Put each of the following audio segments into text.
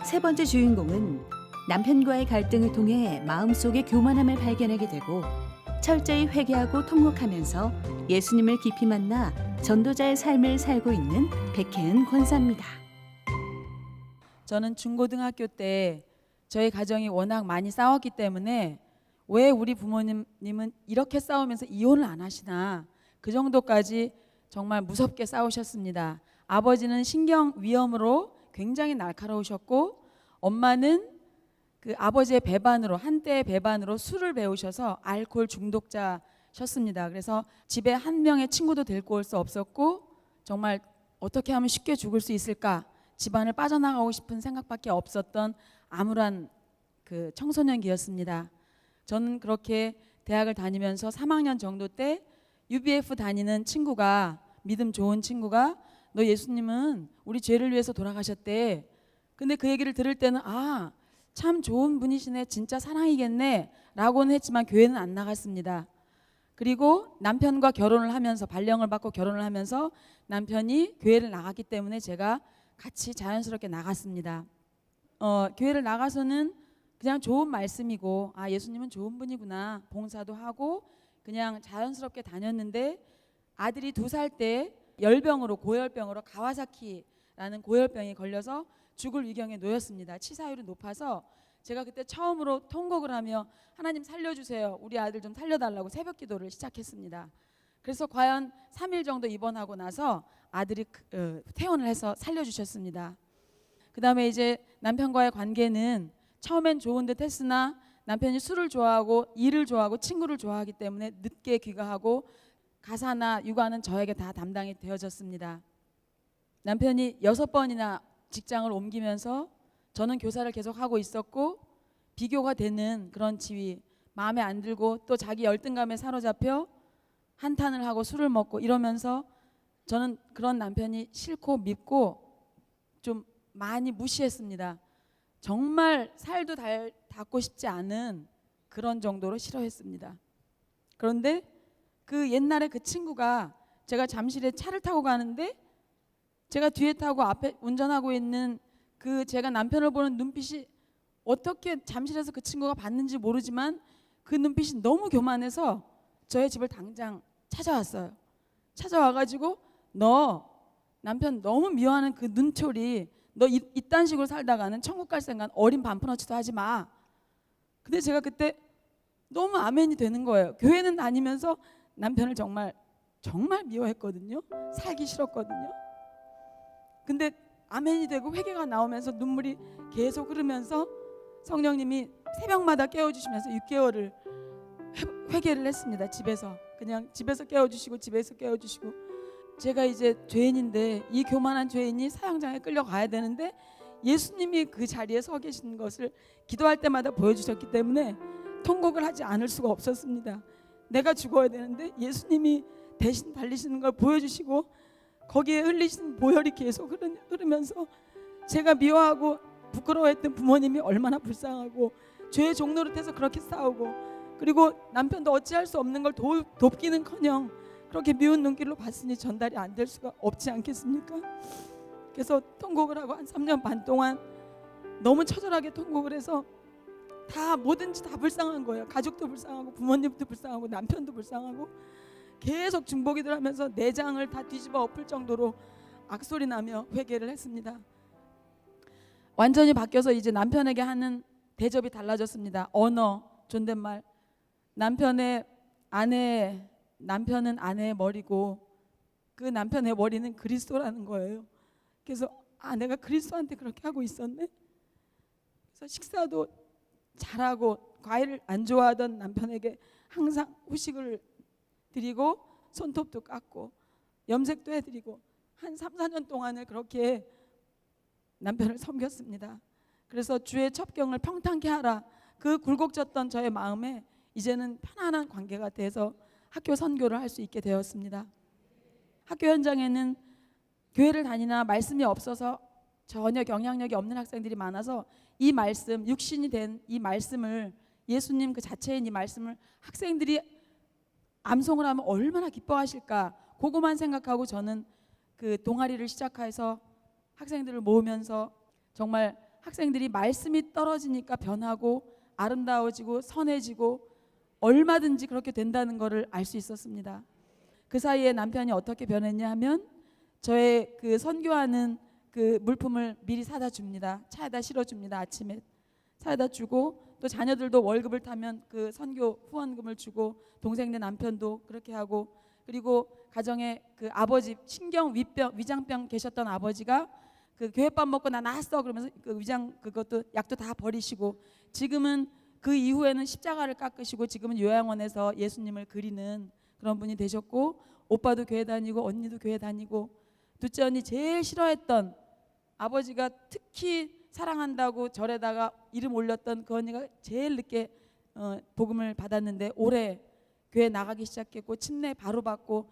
세 번째 주인공은 남편과의 갈등을 통해 마음속의 교만함을 발견하게 되고 철저히 회개하고 통곡하면서 예수님을 깊이 만나 전도자의 삶을 살고 있는 백혜은 권사입니다. 저는 중고등학교 때 저희 가정이 워낙 많이 싸웠기 때문에 왜 우리 부모님은 이렇게 싸우면서 이혼을 안 하시나, 그 정도까지 정말 무섭게 싸우셨습니다. 아버지는 신경위염으로 굉장히 날카로우셨고, 엄마는 그 아버지의 배반으로, 한때의 배반으로 술을 배우셔서 알코올 중독자셨습니다. 그래서 집에 한 명의 친구도 데리고 올 수 없었고, 정말 어떻게 하면 쉽게 죽을 수 있을까, 집안을 빠져나가고 싶은 생각밖에 없었던 암울한 그 청소년기였습니다. 저는 그렇게 대학을 다니면서 3학년 정도 때 UBF 다니는 친구가, 믿음 좋은 친구가 너 예수님은 우리 죄를 위해서 돌아가셨대. 근데 그 얘기를 들을 때는 참 좋은 분이시네, 진짜 사랑이겠네 라고는 했지만 교회는 안 나갔습니다. 그리고 남편과 결혼을 하면서, 발령을 받고 결혼을 하면서 남편이 교회를 나갔기 때문에 제가 같이 자연스럽게 나갔습니다. 교회를 나가서는 그냥 좋은 말씀이고, 예수님은 좋은 분이구나, 봉사도 하고 그냥 자연스럽게 다녔는데, 아들이 2살 때 열병으로, 고열병으로, 가와사키라는 고열병이 걸려서 죽을 위경에 놓였습니다. 치사율이 높아서 제가 그때 처음으로 통곡을 하며 하나님 살려주세요, 우리 아들 좀 살려달라고 새벽 기도를 시작했습니다. 그래서 과연 3일 정도 입원하고 나서 아들이 퇴원을 해서 살려주셨습니다. 그 다음에 이제 남편과의 관계는 처음엔 좋은 듯 했으나 남편이 술을 좋아하고 일을 좋아하고 친구를 좋아하기 때문에 늦게 귀가하고 가사나 육아는 저에게 다 담당이 되어졌습니다. 남편이 6번이나 직장을 옮기면서 저는 교사를 계속 하고 있었고, 비교가 되는 그런 지위 마음에 안 들고, 또 자기 열등감에 사로잡혀 한탄을 하고 술을 먹고 이러면서 저는 그런 남편이 싫고 밉고 좀 많이 무시했습니다. 정말 살도 닿고 싶지 않은 그런 정도로 싫어했습니다. 그런데 그 옛날에 그 친구가, 제가 잠실에 차를 타고 가는데 제가 뒤에 타고 앞에 운전하고 있는 그 제가 남편을 보는 눈빛이, 어떻게 잠실에서 그 친구가 봤는지 모르지만 그 눈빛이 너무 교만해서 저의 집을 당장 찾아왔어요. 찾아와가지고 너 남편 너무 미워하는 그 눈초리, 너 이딴 식으로 살다가는 천국 갈 생각 어린 반푼어치도 하지 마. 근데 제가 그때 너무 아멘이 되는 거예요. 교회는 다니면서 남편을 정말 미워했거든요. 살기 싫었거든요. 근데 아멘이 되고 회개가 나오면서 눈물이 계속 흐르면서 성령님이 새벽마다 깨워주시면서 6개월을 회개를 했습니다. 그냥 집에서 깨워주시고, 집에서 깨워주시고. 제가 이제 죄인인데, 이 교만한 죄인이 사형장에 끌려가야 되는데 예수님이 그 자리에 서 계신 것을 기도할 때마다 보여주셨기 때문에 통곡을 하지 않을 수가 없었습니다. 내가 죽어야 되는데 예수님이 대신 달리시는 걸 보여주시고, 거기에 흘리신 보혈이 계속 흐르면서 제가 미워하고 부끄러워했던 부모님이 얼마나 불쌍하고, 죄의 종노릇해서 그렇게 싸우고, 그리고 남편도 어찌할 수 없는 걸 돕기는커녕 그렇게 미운 눈길로 봤으니 전달이 안 될 수가 없지 않겠습니까? 그래서 통곡을 하고 한 3년 반 동안 너무 처절하게 통곡을 해서 뭐든지 다 불쌍한 거예요. 가족도 불쌍하고, 부모님도 불쌍하고, 남편도 불쌍하고, 계속 중보기도를 하면서 내장을 다 뒤집어 엎을 정도로 악소리 나며 회개를 했습니다. 완전히 바뀌어서 이제 남편에게 하는 대접이 달라졌습니다. 언어, 존댓말. 남편은 아내의 머리고 그 남편의 머리는 그리스도라는 거예요. 그래서 내가 그리스도한테 그렇게 하고 있었네. 그래서 식사도 잘하고, 과일을 안 좋아하던 남편에게 항상 후식을 드리고, 손톱도 깎고, 염색도 해드리고, 한 3-4년 동안을 그렇게 남편을 섬겼습니다. 그래서 주의 첩경을 평탄케 하라, 그 굴곡졌던 저의 마음에 이제는 편안한 관계가 돼서 학교 선교를 할 수 있게 되었습니다. 학교 현장에는 교회를 다니나 말씀이 없어서 전혀 영향력이 없는 학생들이 많아서 이 말씀, 육신이 된 이 말씀을, 예수님 그 자체인 이 말씀을 학생들이 암송을 하면 얼마나 기뻐하실까, 그거만 생각하고 저는 그 동아리를 시작해서 학생들을 모으면서 정말 학생들이 말씀이 떨어지니까 변하고 아름다워지고 선해지고 얼마든지 그렇게 된다는 것을 알 수 있었습니다. 그 사이에 남편이 어떻게 변했냐 하면 저의 그 선교하는 그 물품을 미리 사다 줍니다. 차에다 실어줍니다. 아침에 사다 주고 또 자녀들도 월급을 타면 그 선교 후원금을 주고 동생네 남편도 그렇게 하고 그리고 가정에 그 아버지 신경 위장병 계셨던 아버지가 그 교회밥 먹고 나 나았어 그러면서 그 위장 그것도 약도 다 버리시고 지금은 그 이후에는 십자가를 깎으시고 지금은 요양원에서 예수님을 그리는 그런 분이 되셨고 오빠도 교회 다니고 언니도 교회 다니고 둘째 언니 제일 싫어했던 아버지가 특히 사랑한다고 절에다가 이름 올렸던 그 언니가 제일 늦게 복음을 받았는데 올해 교회 나가기 시작했고 침례 바로 받고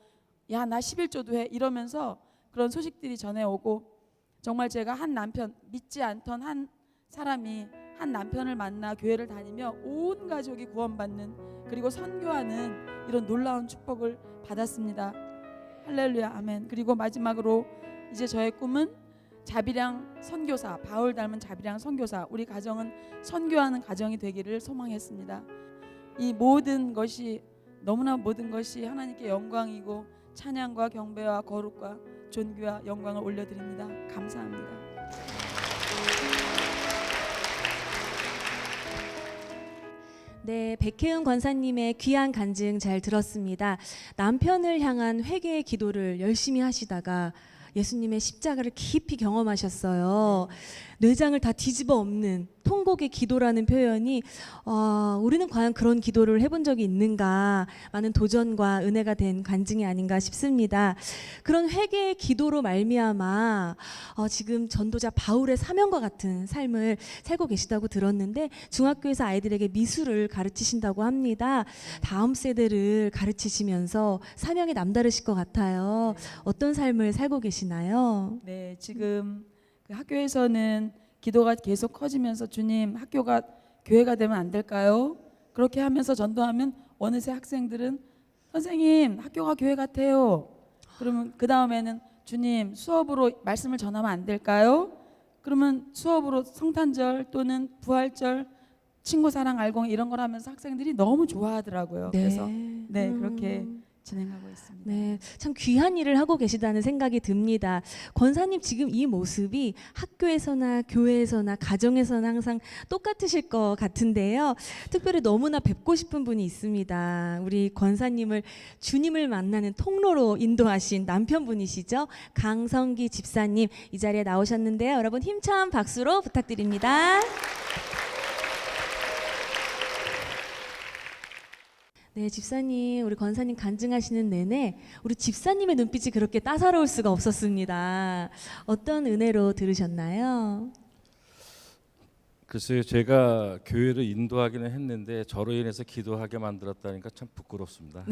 야 나 11조도 해 이러면서 그런 소식들이 전해오고 정말 제가 한 남편 믿지 않던 한 사람이 한 남편을 만나 교회를 다니며 온 가족이 구원받는 그리고 선교하는 이런 놀라운 축복을 받았습니다. 할렐루야 아멘. 그리고 마지막으로 이제 저의 꿈은 자비량 선교사 바울 닮은 자비량 선교사 우리 가정은 선교하는 가정이 되기를 소망했습니다. 이 모든 것이 너무나 모든 것이 하나님께 영광이고 찬양과 경배와 거룩과 존귀와 영광을 올려드립니다. 감사합니다. 네, 백혜은 권사님의 귀한 간증 잘 들었습니다. 남편을 향한 회개의 기도를 열심히 하시다가 예수님의 십자가를 깊이 경험하셨어요. 뇌장을 다 뒤집어 엎는 통곡의 기도라는 표현이 우리는 과연 그런 기도를 해본 적이 있는가 많은 도전과 은혜가 된 간증이 아닌가 싶습니다. 그런 회개의 기도로 말미암아 지금 전도자 바울의 사명과 같은 삶을 살고 계시다고 들었는데 중학교에서 아이들에게 미술을 가르치신다고 합니다. 다음 세대를 가르치시면서 사명이 남다르실 것 같아요. 어떤 삶을 살고 계시나요? 네, 지금 그 학교에서는 기도가 계속 커지면서 주님 학교가 교회가 되면 안 될까요? 그렇게 하면서 전도하면 어느새 학생들은 선생님 학교가 교회 같아요. 그러면 그 다음에는 주님 수업으로 말씀을 전하면 안 될까요? 그러면 수업으로 성탄절 또는 부활절 친구 사랑 알공 이런 걸 하면서 학생들이 너무 좋아하더라고요. 그래서 네 그렇게 진행하고 있습니다. 네, 참 귀한 일을 하고 계시다는 생각이 듭니다. 권사님 지금 이 모습이 학교에서나 교회에서나 가정에서나 항상 똑같으실 것 같은데요. 특별히 너무나 뵙고 싶은 분이 있습니다. 우리 권사님을 주님을 만나는 통로로 인도하신 남편분이시죠. 강성기 집사님 이 자리에 나오셨는데요. 여러분 힘찬 박수로 부탁드립니다. 네, 집사님, 우리 권사님 간증하시는 내내 우리 집사님의 눈빛이 그렇게 따사로울 수가 없었습니다. 어떤 은혜로 들으셨나요? 글쎄요, 제가 교회를 인도하기는 했는데 저로 인해서 기도하게 만들었다니까 참 부끄럽습니다.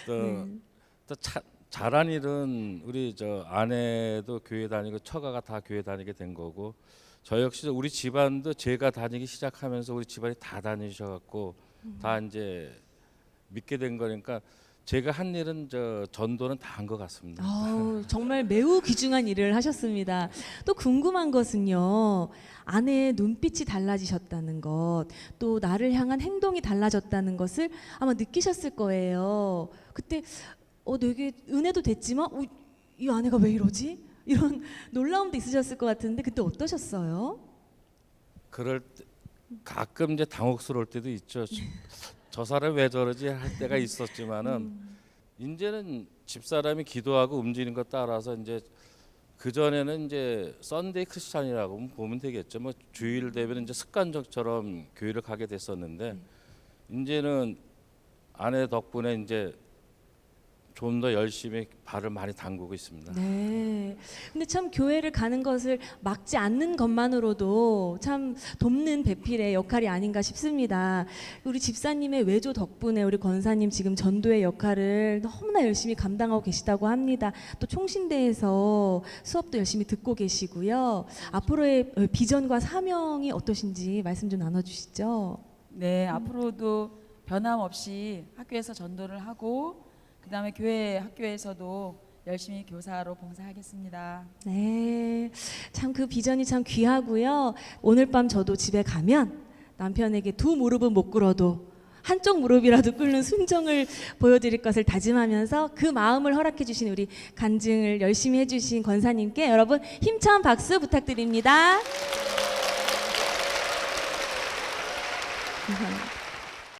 또 잘한 일은 우리 저 아내도 교회 다니고 처가가 다 교회 다니게 된 거고 저 역시 우리 집안도 제가 다니기 시작하면서 우리 집안이 다 다니셔갖고 다 이제 믿게 된 거니까 제가 한 일은 저 전도는 다 한 것 같습니다. 정말 매우 귀중한 일을 하셨습니다. 또 궁금한 것은요, 아내의 눈빛이 달라지셨다는 것, 또 나를 향한 행동이 달라졌다는 것을 아마 느끼셨을 거예요. 그때 되게 은혜도 됐지만 이 아내가 왜 이러지? 이런 놀라움도 있으셨을 것 같은데 그때 어떠셨어요? 그럴 때 가끔 이제 당혹스러울 때도 있죠. 저 사람 왜 저러지 할 때가 있었지만은 이제는 집사람이 기도하고 움직이는 것 따라서 이제 그 전에는 이제 썬데이 크리스찬이라고 보면 되겠죠. 뭐 주일 되면 이제 습관적처럼 교회를 가게 됐었는데 이제는 아내 덕분에 이제 좀 더 열심히 발을 많이 담그고 있습니다. 네. 근데 참 교회를 가는 것을 막지 않는 것만으로도 참 돕는 배필의 역할이 아닌가 싶습니다. 우리 집사님의 외조 덕분에 우리 권사님 지금 전도의 역할을 너무나 열심히 감당하고 계시다고 합니다. 또 총신대에서 수업도 열심히 듣고 계시고요. 앞으로의 비전과 사명이 어떠신지 말씀 좀 나눠주시죠. 네, 앞으로도 변함없이 학교에서 전도를 하고 그다음에 교회 학교에서도 열심히 교사로 봉사하겠습니다. 네, 참 그 비전이 참 귀하고요. 오늘 밤 저도 집에 가면 남편에게 두 무릎은 못 꿇어도 한쪽 무릎이라도 꿇는 순종을 보여드릴 것을 다짐하면서 그 마음을 허락해 주신 우리 간증을 열심히 해주신 권사님께 여러분 힘찬 박수 부탁드립니다. 감사합니다.